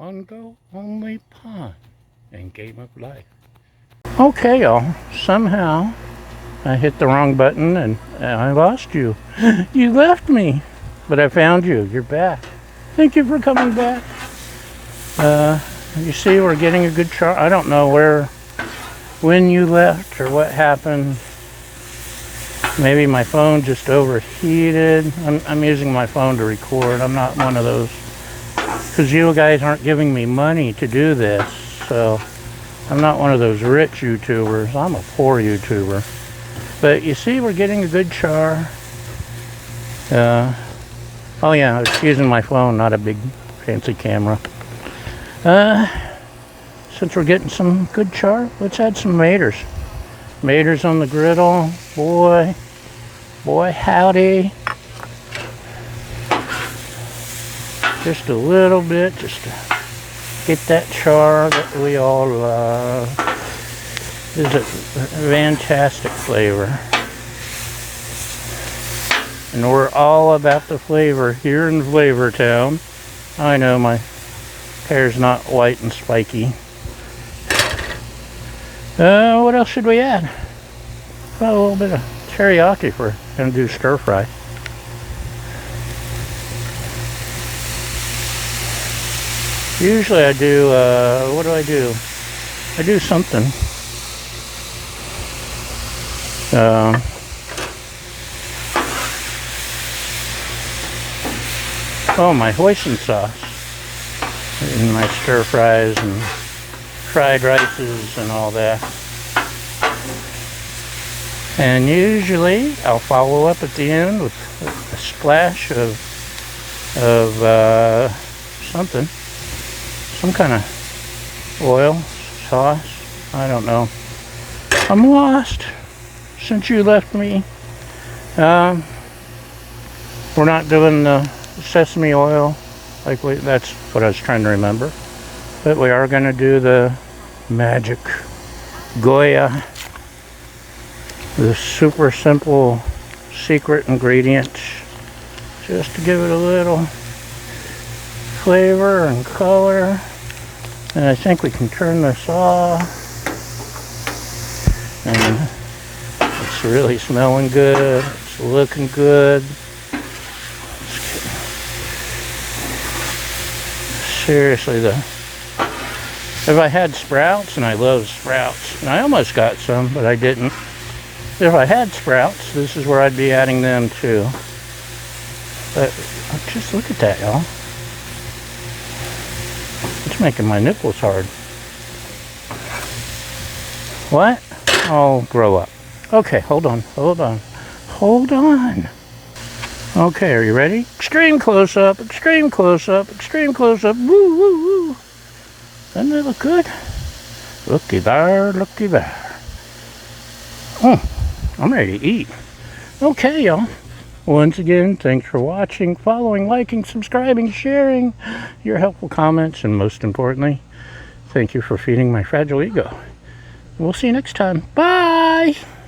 Mungo only pond in Game of Life. Okay, y'all. Somehow I hit the wrong button and I lost you. You left me, but I found you. You're back. Thank you for coming back. You see, we're getting a good chart. I don't know when you left or what happened. Maybe my phone just overheated. I'm using my phone to record. I'm not one of those, because you guys aren't giving me money to do this. So I'm not one of those rich YouTubers. I'm a poor YouTuber. But you see, we're getting a good char. Oh yeah, I was using my phone, not a big fancy camera. Since we're getting some good char, let's add some maters. Maters on the griddle. Boy howdy. Just a little bit, just to get that char that we all love. This is a fantastic flavor. And we're all about the flavor here in Flavor Town. I know my hair's not white and spiky. What else should we add? Well, a little bit of teriyaki if we're going to do stir fry. Usually I do, what do? I do something. Oh, my hoisin sauce in my stir fries and fried rices and all that. And usually I'll follow up at the end with a splash of something, some kind of oil, sauce, I don't know. I'm lost since you left me. We're not doing the sesame oil, that's what I was trying to remember. But we are going to do the magic Goya, the super simple secret ingredient, just to give it a little flavor and color. And I think we can turn this off. And it's really smelling good. It's looking good. Seriously, if I had sprouts, and I love sprouts, and I almost got some, but I didn't. If I had sprouts, this is where I'd be adding them too. But just look at that, y'all. It's making my nipples hard. What? Oh, grow up. Okay, hold on. Okay, are you ready? Extreme close-up, extreme close-up, extreme close-up. Woo, woo, woo. Doesn't it look good? Looky there, looky there. I'm ready to eat. Okay, y'all. Once again, thanks for watching, following, liking, subscribing, sharing, your helpful comments, and most importantly, thank you for feeding my fragile ego. We'll see you next time. Bye!